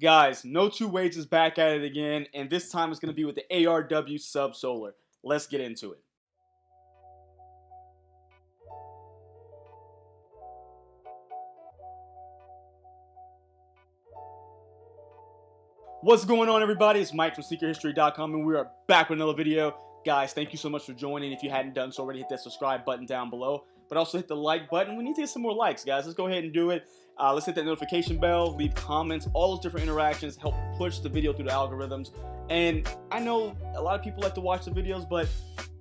Guys, Notwoways is back at it again, and this time it's going to be with the ARW Subsolar. Let's get into it. What's going on, everybody? It's Mike from SneakerHistory.com, and we are back with another video. Guys, thank you so much for joining. If you hadn't done so already, hit that subscribe button down below, but also hit the like button. We need to get some more likes, guys. Let's go ahead and do it. Let's hit that notification bell, leave comments. All those different interactions help push the video through the algorithms. And I know a lot of people like to watch the videos, but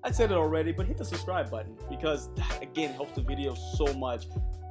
I said it already, but hit the subscribe button because that, again, helps the video so much.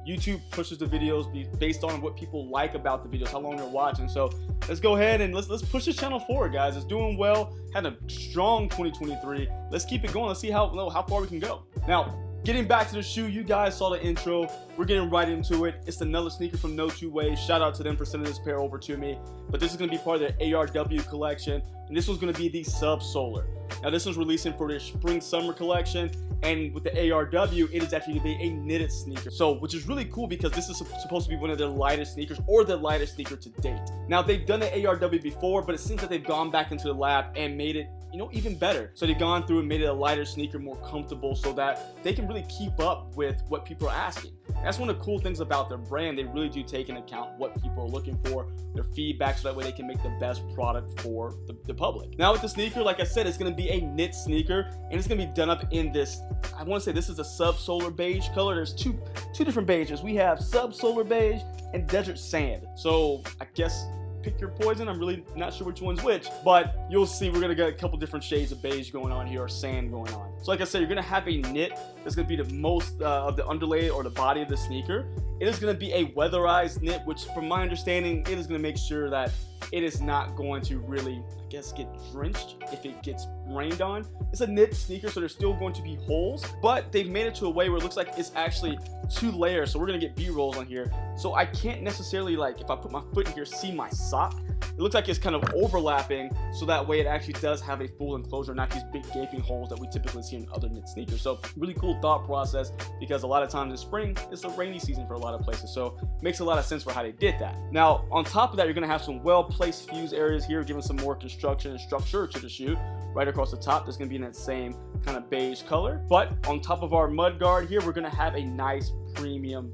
YouTube pushes the videos based on what people like about the videos, how long they're watching. So let's go ahead and let's push this channel forward, guys. It's doing well, had a strong 2023. Let's keep it going. Let's see how far we can go. Now, getting back to the shoe, you guys saw the intro. We're getting right into it. It's another sneaker from Notwoways. Shout out to them for sending this pair over to me. But this is going to be part of their ARW collection, and this one's going to be the Subsolar. Now, this one's releasing for their spring-summer collection, and with the ARW, it is actually going to be a knitted sneaker. So, which is really cool because this is supposed to be one of their lightest sneakers, or their lightest sneaker to date. Now, they've done the ARW before, but it seems that they've gone back into the lab and made it, even better. So they've gone through and made it a lighter sneaker, more comfortable, so that they can really keep up with what people are asking. That's one of the cool things about their brand. They really do take into account what people are looking for, their feedback, so that way they can make the best product for the public. Now with the sneaker, like I said, it's going to be a knit sneaker, and it's going to be done up in this, I want to say this is a Subsolar beige color. There's two different beiges. We have Subsolar beige and desert sand. So I guess pick your poison. I'm really not sure which one's which, but you'll see we're gonna get a couple different shades of beige going on here, or sand going on. So like I said, you're gonna have a knit that's gonna be the most of the underlay or the body of the sneaker. It is gonna be a weatherized knit, which from my understanding, it is gonna make sure that it is not going to really, I guess, get drenched if it gets rained on. It's a knit sneaker, so there's still going to be holes, but they've made it to a way where it looks like it's actually 2 layers. So we're gonna get B-rolls on here. So I can't necessarily, like, if I put my foot in here, see my sock. It looks like it's kind of overlapping, so that way it actually does have a full enclosure, not these big gaping holes that we typically see in other knit sneakers. So really cool thought process, because a lot of times in spring, it's a rainy season for a lot of places. So it makes a lot of sense for how they did that. Now, on top of that, you're gonna have some well-placed fuse areas here, giving some more construction and structure to the shoe. Right across the top, there's gonna be in that same kind of beige color. But on top of our mud guard here, we're gonna have a nice premium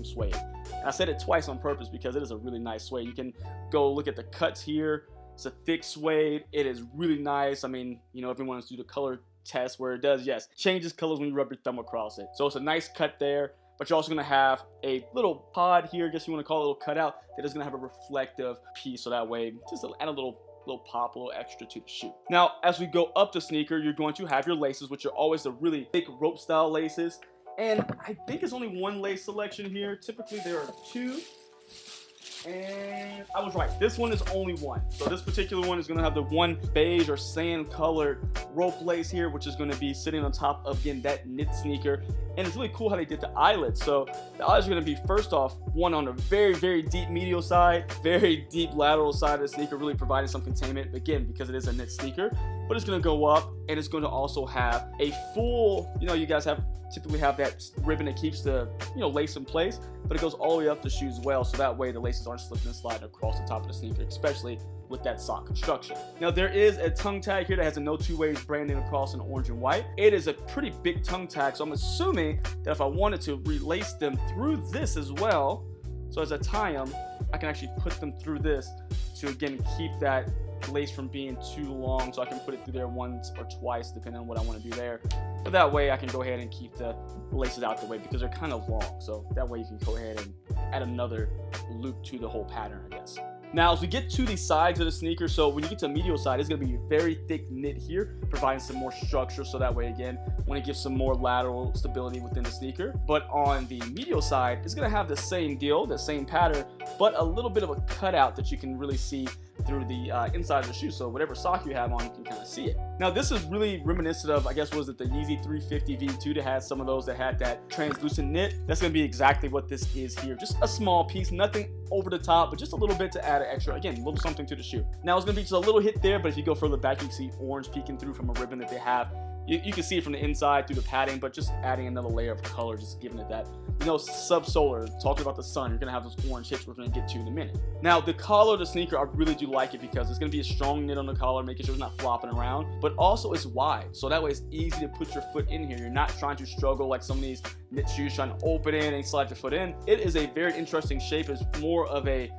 suede. And I said it twice on purpose because it is a really nice suede. You can go look at the cuts here. It's a thick suede. It is really nice. I mean, if you want to do the color test where it does, yes, changes colors when you rub your thumb across it. So it's a nice cut there, but you're also going to have a little pod here, I guess you want to call it a little cutout, that is going to have a reflective piece, so that way just add a little pop, a little extra to the shoe. Now, as we go up the sneaker, you're going to have your laces, which are always the really thick rope style laces. And I think it's only 1 lace selection here. Typically there are 2. And I was right. This one is only 1. So this particular one is going to have the 1 beige or sand colored rope lace here, which is going to be sitting on top of, again, that knit sneaker. And it's really cool how they did the eyelets. So the eyelets are going to be, first off, one on a very, very deep medial side, very deep lateral side of the sneaker, really providing some containment, again, because it is a knit sneaker. But it's going to go up, and it's going to also have a full, you guys typically have that ribbon that keeps the lace in place, but it goes all the way up the shoe as well, so that way the laces aren't slipping and sliding across the top of the sneaker, especially with that sock construction. Now there is a tongue tag here that has a Notwoways branding across in orange and white. It is a pretty big tongue tag, so I'm assuming that if I wanted to relace them through this as well, so as I tie them, I can actually put them through this to, again, keep that lace from being too long, so I can put it through there once or twice depending on what I want to do there. But that way I can go ahead and keep the laces out the way because they're kind of long, so that way you can go ahead and add another loop to the whole pattern, I guess. Now, as we get to the sides of the sneaker, so when you get to the medial side, it's going to be very thick knit here, providing some more structure, so that way, again, when it gives some more lateral stability within the sneaker. But on the medial side, it's going to have the same deal, the same pattern, but a little bit of a cutout that you can really see through the inside of the shoe. So whatever sock you have on, you can kind of see it. Now, this is really reminiscent of, I guess, was it the Yeezy 350 V2 that had some of those that had that translucent knit? That's going to be exactly what this is here. Just a small piece, nothing over the top, but just a little bit to add an extra, again, a little something to the shoe. Now, it's going to be just a little hit there, but if you go further back, you can see orange peeking through from a ribbon that they have. You can see it from the inside through the padding, but just adding another layer of color, just giving it that you know, Subsolar, talking about the sun, you're gonna have those orange hits we're gonna get to in a minute. Now, the collar of the sneaker, I really do like it because it's gonna be a strong knit on the collar, making sure it's not flopping around, but also it's wide, so that way it's easy to put your foot in here. You're not trying to struggle like some of these knit shoes, trying to open in and slide your foot in. It is a very interesting shape. It's more of a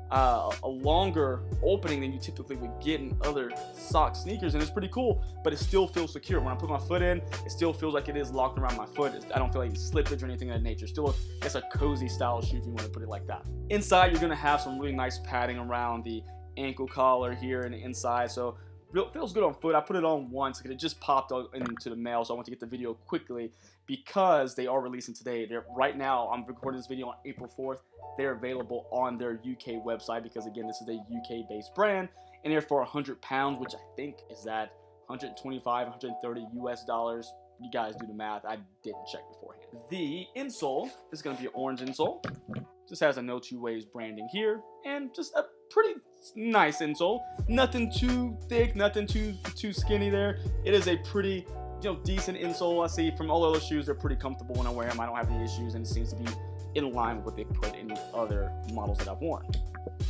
longer opening than you typically would get in other sock sneakers, and it's pretty cool, but it still feels secure. When I put my foot in, it still feels like it is locked around my foot. I don't feel like slippage or anything of that nature. Still, it's a cozy style shoe if you want to put it like that. Inside, you're gonna have some really nice padding around the ankle collar here and the inside, so it feels good on foot. I put it on once because it just popped into the mail, so I want to get the video quickly because they are releasing today. Right now, I'm recording this video on April 4th. They're available on their UK website because, again, this is a UK-based brand, and they're for £100, which I think is at 125, 130 US dollars. You guys do the math. I didn't check beforehand. The insole is going to be an orange insole. Just has a Notwoways branding here, and just a pretty nice insole. Nothing too thick, nothing too skinny there. It is a pretty, you know, decent insole. I see from all other shoes, they're pretty comfortable when I wear them. I don't have any issues, and it seems to be in line with what they put in the other models that I've worn.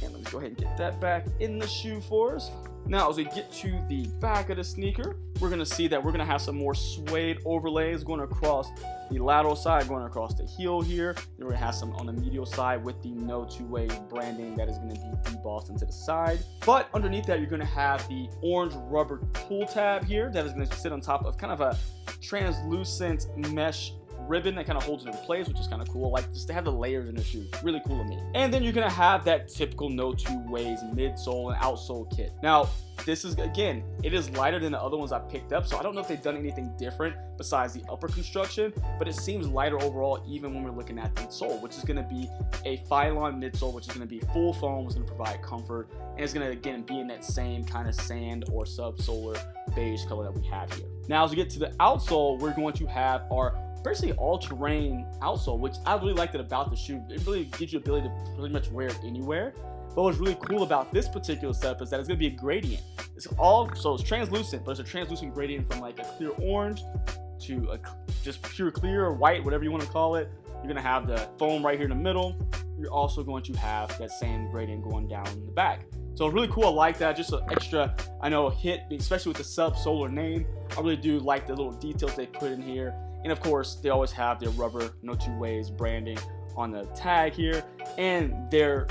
And let me go ahead and get that back in the shoe for us. Now, as we get to the back of the sneaker, we're gonna see that we're gonna have some more suede overlays going across the lateral side, going across the heel here. Then we're gonna have some on the medial side with the Notwoways branding that is gonna be debossed into the side. But underneath that, you're gonna have the orange rubber pull tab here that is gonna sit on top of kind of a translucent mesh ribbon that kind of holds it in place, which is kind of cool. Like, just to have the layers in the shoe, really cool to me. And then you're gonna have that typical Notwoways midsole and outsole kit. Now, this is, again, it is lighter than the other ones I picked up, so I don't know if they've done anything different besides the upper construction, but it seems lighter overall even when we're looking at the sole, which is going to be a Phylon midsole, which is going to be full foam, it's going to provide comfort, and it's going to, again, be in that same kind of sand or subsolar beige color that we have here. Now, as we get to the outsole, we're going to have our basically all-terrain outsole, which I really liked it about the shoe. It really gives you the ability to pretty much wear it anywhere. But what's really cool about this particular setup is that it's going to be a gradient. So it's translucent, but it's a translucent gradient from like a clear orange to a just pure clear or white, whatever you want to call it. You're going to have the foam right here in the middle. You're also going to have that same gradient going down the back. So really cool. I like that. Just an extra, I know, hit, especially with the Subsolar name. I really do like the little details they put in here. And of course, they always have their rubber Notwoways branding on the tag here, and their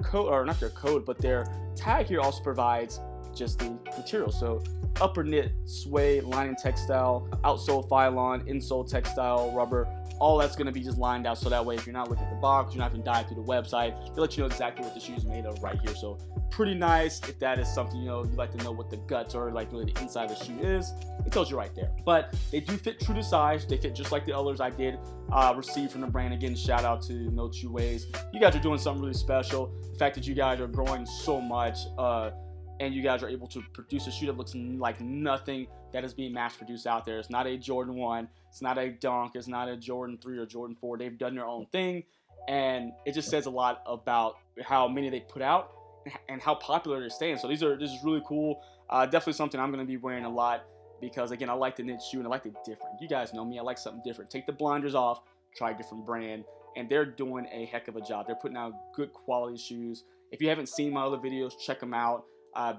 code, or not their code, but their tag here also provides just the material. So upper knit suede lining textile, outsole Phylon, insole textile rubber, all that's going to be just lined out, so that way if you're not looking at the box, you're not having to dive through the website, they'll let you know exactly what the shoe is made of right here. So pretty nice. If that is something, you know, you like to know what the guts or like really the inside of the shoe is, it tells you right there. But they do fit true to size. They fit just like the others I did receive from the brand. Again, shout out to Notwoways. You guys are doing something really special. The fact that you guys are growing so much and you guys are able to produce a shoe that looks like nothing that is being mass produced out there. It's not a Jordan 1, it's not a Dunk, it's not a Jordan 3 or Jordan 4. They've done their own thing, and it just says a lot about how many they put out and how popular they're staying. So this is really cool. Definitely something I'm going to be wearing a lot because, again, I like the knit shoe and I like it different. You guys know me, I like something different. Take the blinders off, try a different brand, and they're doing a heck of a job. They're putting out good quality shoes. If you haven't seen my other videos, check them out.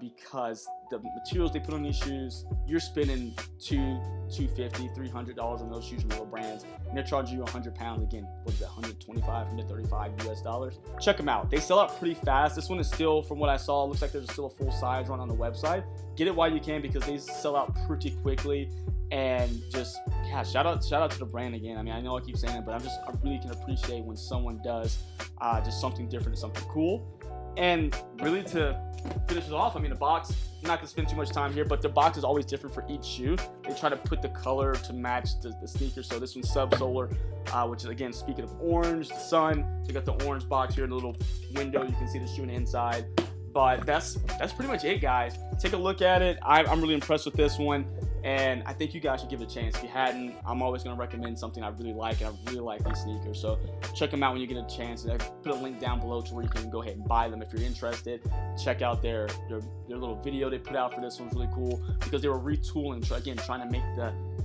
Because the materials they put on these shoes, you're spending $250, $300 on those shoes from real brands, and they're charging you £100. Again, what is that, 125, 135 US dollars? Check them out. They sell out pretty fast. This one is still, from what I saw, looks like there's still a full size run on the website. Get it while you can because they sell out pretty quickly. And just, yeah, shout out to the brand again. I mean, I know I keep saying it, but I really can appreciate when someone does just something different and something cool. And really, to finish it off, I mean, the box, I'm not going to spend too much time here, but the box is always different for each shoe. They try to put the color to match the sneaker. So this one's Subsolar, which is, again, speaking of orange, the sun. So you got the orange box here, the little window. You can see the shoe on the inside. But that's pretty much it, guys. Take a look at it. I'm really impressed with this one. and I think you guys should give it a chance. If you hadn't, I'm always going to recommend something I really like, and I really like these sneakers. So check them out when you get a chance. I put a link down below to where you can go ahead and buy them if you're interested. Check out their little video they put out for this. One's really cool because they were retooling, again, trying to make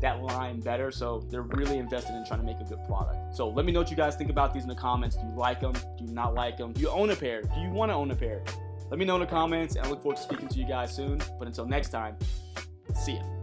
that line better. So they're really invested in trying to make a good product. So let me know what you guys think about these in the comments. Do you like them? Do you not like them? Do you own a pair? Do you want to own a pair? Let me know in the comments, and I look forward to speaking to you guys soon. But until next time, see ya.